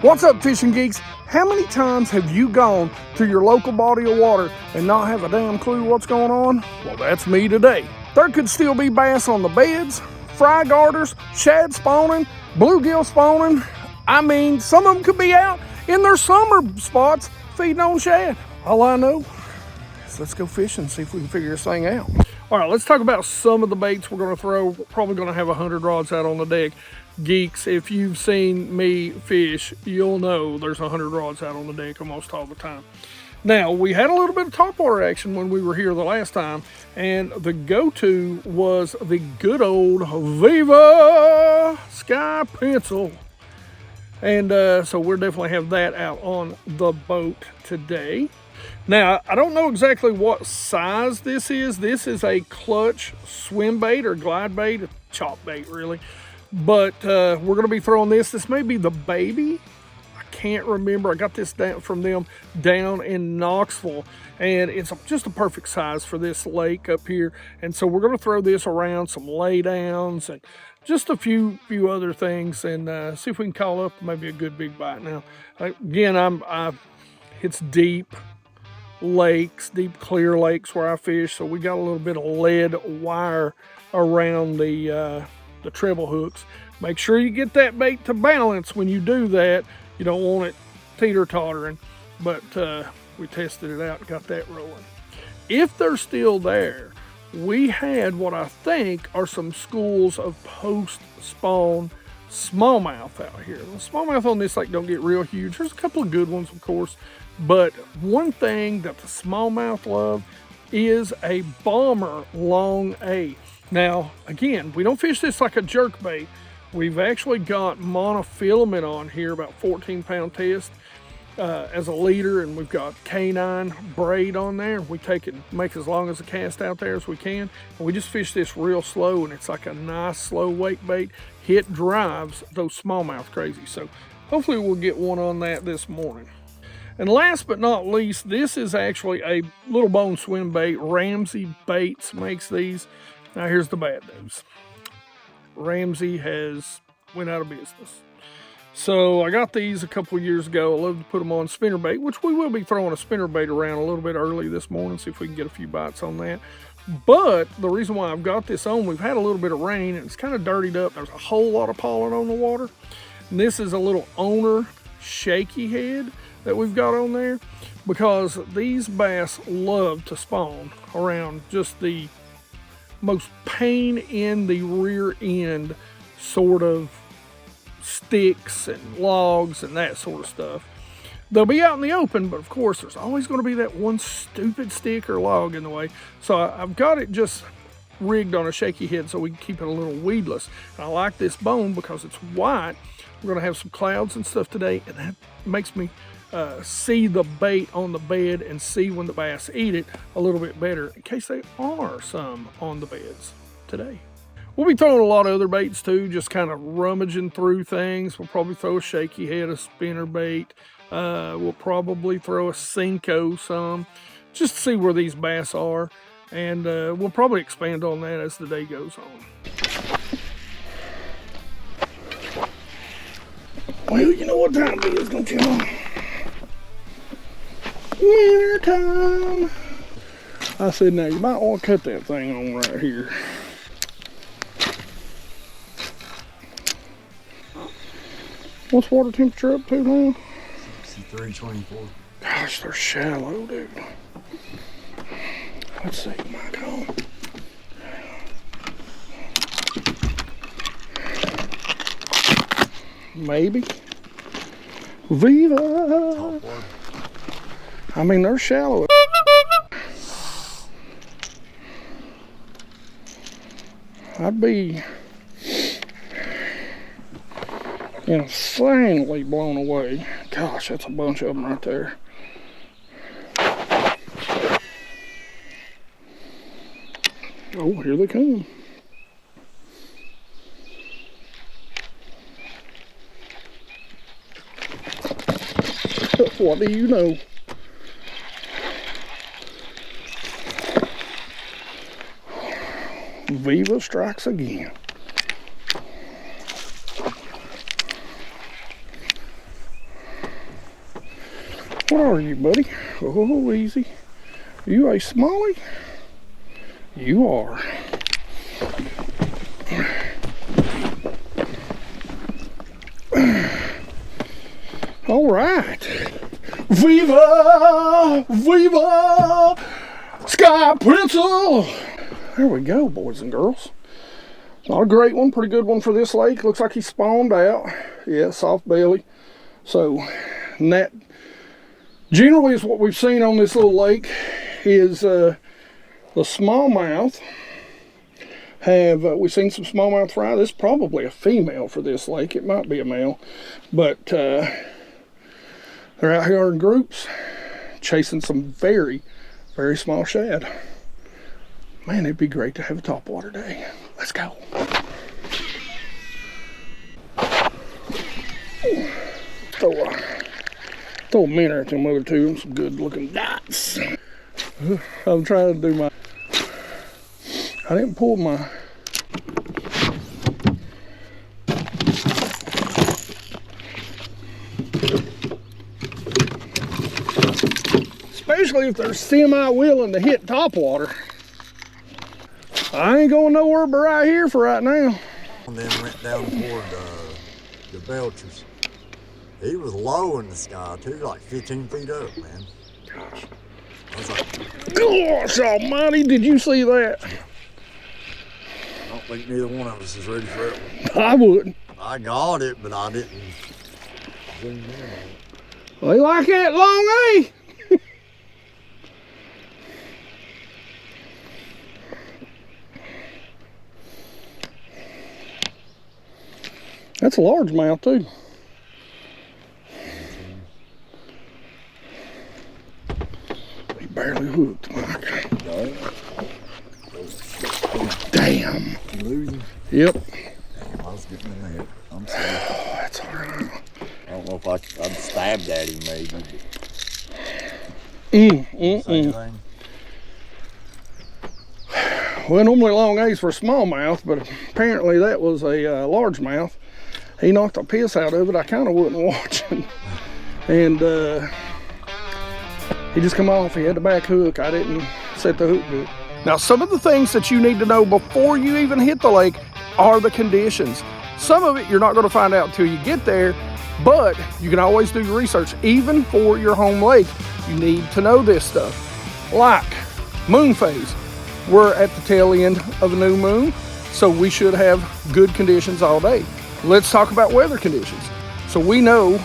What's up, fishing geeks? How many times have you gone to your local body of water and not have a damn clue what's going on? Well, that's me today. There could still be bass on the beds, fry garters, shad spawning, bluegill spawning. I mean, some of them could be out in their summer spots feeding on shad. All I know is let's go fishing and see if we can figure this thing out. All right, let's talk about some of the baits we're going to throw. We're probably going to have 100 rods out on the deck. Geeks, if you've seen me fish, you'll know there's 100 rods out on the deck almost all the time. Now, we had a little bit of topwater action when we were here the last time, and the go-to was the good old Viva Sky Pencil. And so we'll definitely have that out on the boat today. Now, I don't know exactly what size this is. This is a clutch swim bait or glide bait, a chop bait really. But we're going to be throwing this. This may be the baby. I can't remember. I got this down from them down in Knoxville. And it's just a perfect size for this lake up here. And so we're going to throw this around some laydowns and just a few other things. And see if we can call up maybe a good big bite. Now, again, it's deep lakes, deep clear lakes where I fish. So we got a little bit of lead wire around the treble hooks. Make sure you get that bait to balance when you do that. You don't want it teeter-tottering, but we tested it out and got that rolling. If they're still there, we had what I think are some schools of post-spawn smallmouth out here. The smallmouth on this lake don't get real huge. There's a couple of good ones, of course, but one thing that the smallmouth love is a bomber long A. Now, again, we don't fish this like a jerk bait. We've actually got monofilament on here, about 14-pound test as a leader, and we've got canine braid on there. We take it, make as long as a cast out there as we can, and we just fish this real slow, and it's like a nice slow wake bait. It drives those smallmouth crazy, so hopefully we'll get one on that this morning. And last but not least, this is actually a little bone swim bait. Ramsey Baits makes these. Now here's the bad news. Ramsey has went out of business. So I got these a couple of years ago. I love to put them on spinnerbait, which we will be throwing a spinnerbait around a little bit early this morning, see if we can get a few bites on that. But the reason why I've got this on, we've had a little bit of rain and it's kind of dirtied up. There's a whole lot of pollen on the water. And this is a little owner shaky head that we've got on there, because these bass love to spawn around just the most pain in the rear end sort of sticks and logs and that sort of stuff. They'll be out in the open, but of course there's always going to be that one stupid stick or log in the way. So I've got it just rigged on a shaky head so we can keep it a little weedless. And I like this bone because it's white. We're going to have some clouds and stuff today, and that makes me see the bait on the bed and see when the bass eat it a little bit better, in case there are some on the beds today. We'll be throwing a lot of other baits too, just kind of rummaging through things. We'll probably throw a shaky head, a spinner bait. We'll probably throw a Cinco some, just to see where these bass are. And we'll probably expand on that as the day goes on. Well, you know what time it is, don't you know? Winter time. I said, now you might want to cut that thing on right here. What's water temperature up to now? 63.24. Gosh, they're shallow, dude. Let's see, mic on. Maybe. Viva! I mean, they're shallow. I'd be insanely blown away. Gosh, that's a bunch of them right there. Oh, here they come. What do you know? Viva strikes again. What are you, buddy? Oh, easy. You a smallie? You are. All right. Viva! Viva! Sky Pencil! There we go, boys and girls. Not a great one, pretty good one for this lake. Looks like he spawned out. Yeah, soft belly. So, and that generally is what we've seen on this little lake is the smallmouth. We've seen some smallmouth fry. This is probably a female for this lake. It might be a male, but they're out here in groups chasing some very, very small shad. Man, it'd be great to have a topwater day. Let's go. Throw a minnow at them other two, some good looking dots. I'm trying to do I didn't pull my especially if they're semi-willing to hit topwater. I ain't going nowhere but right here for right now. And then went down toward the Belchers. He was low in the sky too, like 15 feet up, man. Gosh. I was like, gosh almighty, did you see that? I don't think neither one of us is ready for it. I wouldn't. I got it, but I didn't zoom in on it. They like that long, eh? That's a largemouth too. He barely hooked, Mike. Damn. You losing? Yep. Damn, I was getting in there. I'm sorry. Oh, that's all right. I don't know if I'd stabbed at him maybe. Same thing. Well, normally long A's for a smallmouth, but apparently that was a largemouth. He knocked the piss out of it. I kind of wasn't watching. And he just come off. He had the back hook. I didn't set the hook good. Now, some of the things that you need to know before you even hit the lake are the conditions. Some of it you're not going to find out until you get there, but you can always do your research. Even for your home lake, you need to know this stuff. Like moon phase. We're at the tail end of a new moon, so we should have good conditions all day. Let's talk about weather conditions. So we know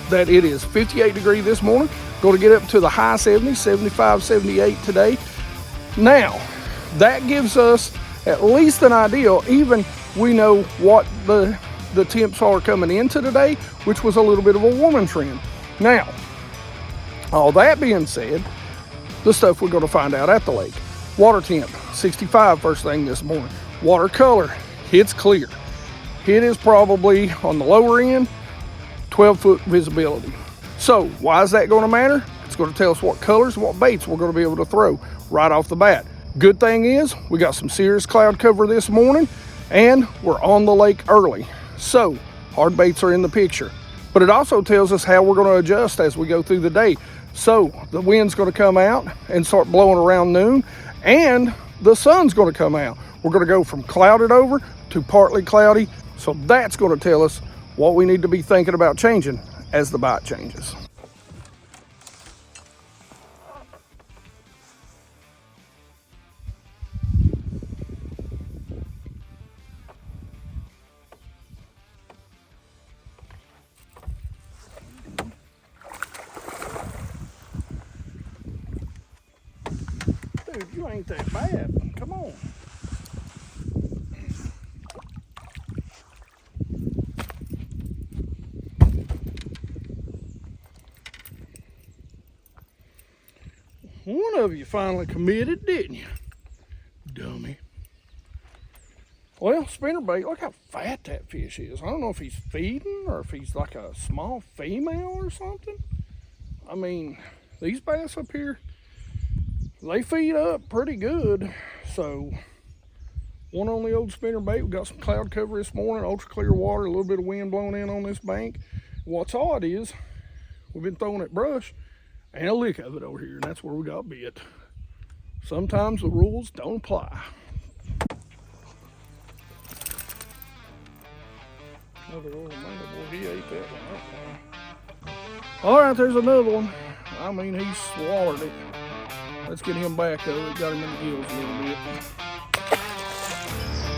that it is 58 degrees this morning, going to get up to the high 70s, 75, 78 today. Now, that gives us at least an idea. Even we know what the temps are coming into today, which was a little bit of a warming trend. Now, all that being said, the stuff we're going to find out at the lake. Water temp, 65 first thing this morning. Water color, it's clear. It is probably on the lower end, 12-foot visibility. So why is that going to matter? It's going to tell us what colors and what baits we're going to be able to throw right off the bat. Good thing is we got some serious cloud cover this morning and we're on the lake early. So hard baits are in the picture. But it also tells us how we're going to adjust as we go through the day. So the wind's going to come out and start blowing around noon, and the sun's going to come out. We're going to go from clouded over to partly cloudy. So that's going to tell us what we need to be thinking about changing as the bite changes. Dude, you ain't that bad. Come on. One of you finally committed, didn't you? Dummy. Well, spinnerbait, look how fat that fish is. I don't know if he's feeding or if he's like a small female or something. I mean, these bass up here, they feed up pretty good. So, one on the old spinnerbait. We got some cloud cover this morning, ultra clear water, a little bit of wind blowing in on this bank. What's odd is, we've been throwing at brush. and a lick of it over here, and that's where we got bit. Sometimes the rules don't apply. Another little mandible, he ate that one. All right, there's another one. I mean, he swallowed it. Let's get him back though. It got him in the heels a little bit.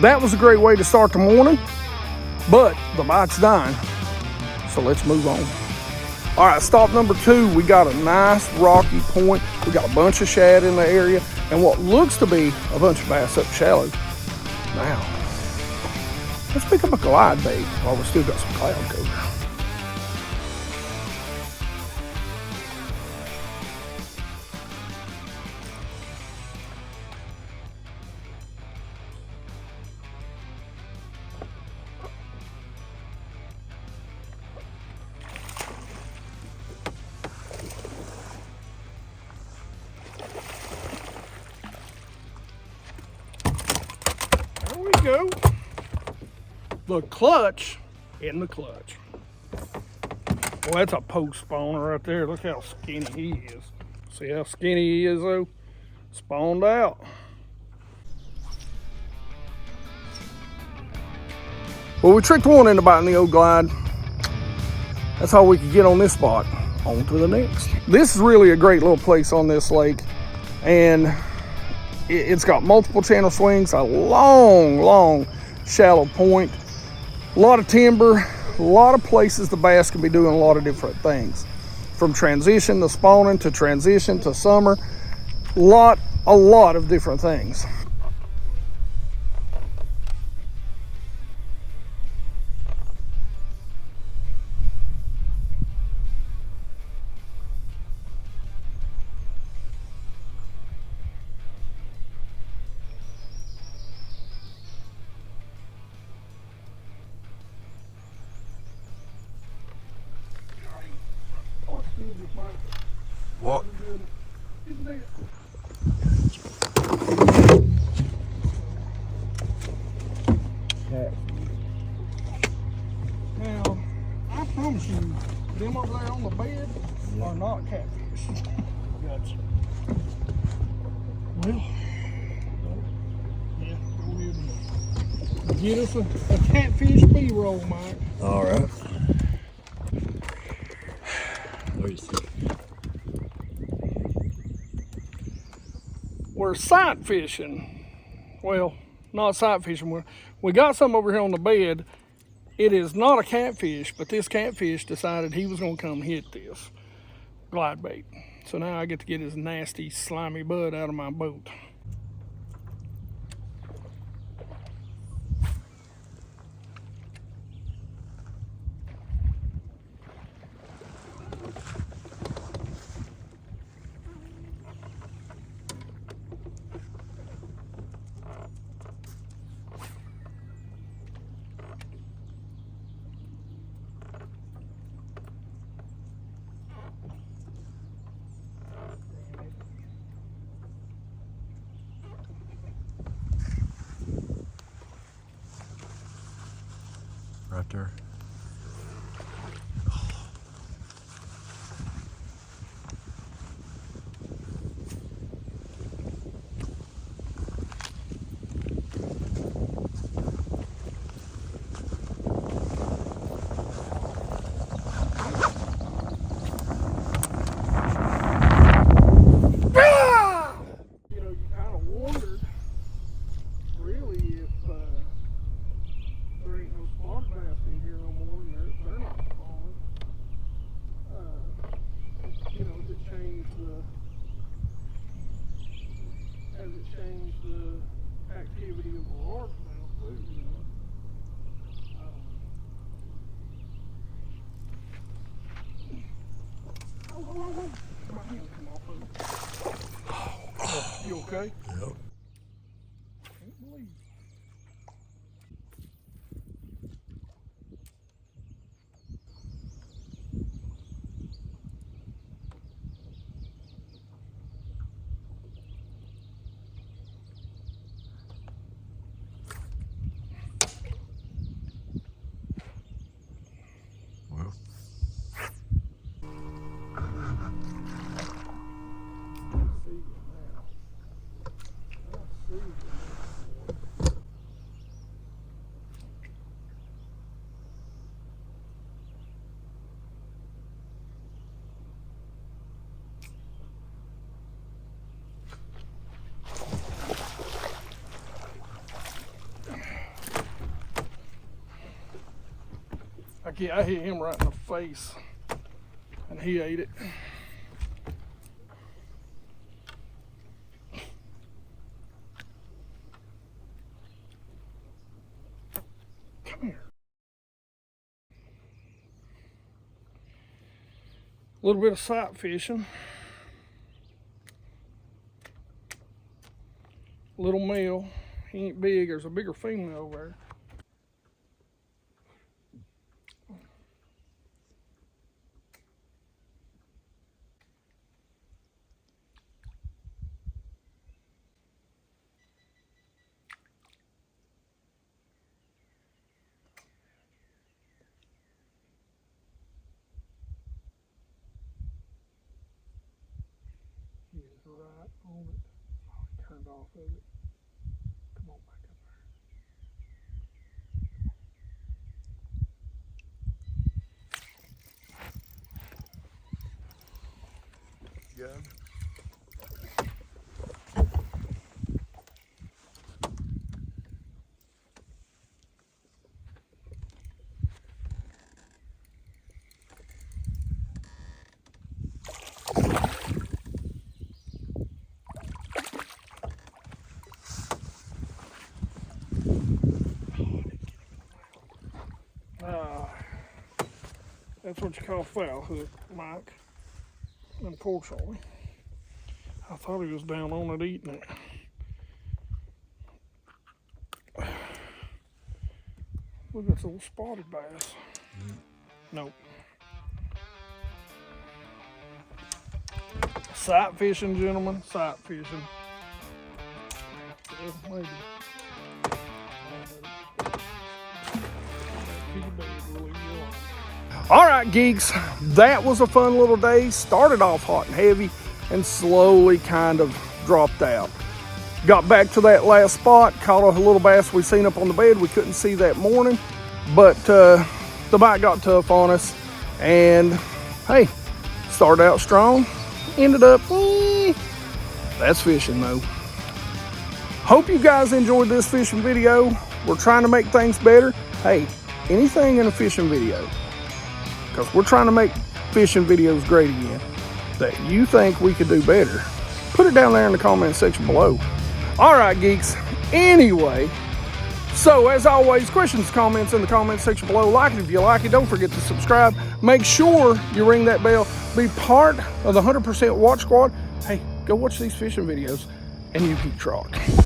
That was a great way to start the morning, but the bite's dying. So let's move on. All right, stop number 2. We got a nice rocky point. We got a bunch of shad in the area and what looks to be a bunch of bass up shallow. Now, let's pick up a glide bait while we still got some cloud cover. There we go. The clutch in the clutch. Well, that's a post spawner right there. Look how skinny he is. See how skinny he is though? Spawned out. Well, we tricked one into biting the old glide. That's all we could get on this spot. On to the next. This is really a great little place on this lake, and it's got multiple channel swings, a long shallow point, a lot of timber, a lot of places the bass can be doing a lot of different things, from transition to spawning to transition to summer. A lot of different things. What? Now, I promise you, them over there on the bed are not catfish. Gotcha. Well, yeah, go ahead and get us a catfish B-roll, Mike. All right. What do you see? We're sight fishing. Well, not sight fishing. We got some over here on the bed. It is not a catfish, but this catfish decided he was going to come hit this glide bait. So now I get to get his nasty, slimy butt out of my boat. Right there. Activity of a largemouth too, you know. My hands come off of it. You okay? Yep. Can't believe it. Yeah, I hit him right in the face, and he ate it. Come here. A little bit of sight fishing. Little male. He ain't big. There's a bigger female over there. He is right on it. Oh, he turned off of it. Come on back up there. Good. That's what you call foul hook, Mike. Unfortunately, I thought he was down on it eating it. Look at this little spotted bass. Nope. Sight fishing, gentlemen. Sight fishing. Yeah, maybe. All right, geeks, that was a fun little day. Started off hot and heavy and slowly kind of dropped out. Got back to that last spot, caught a little bass we seen up on the bed we couldn't see that morning, but the bite got tough on us, and hey, started out strong, ended up, that's fishing though. Hope you guys enjoyed this fishing video. We're trying to make things better. Hey, anything in a fishing video, because we're trying to make fishing videos great again, that you think we could do better, put it down there in the comment section below. All right, geeks. Anyway, so as always, questions, comments in the comment section below. Like it if you like it. Don't forget to subscribe. Make sure you ring that bell. Be part of the 100% Watch Squad. Hey, go watch these fishing videos and you keep trolling.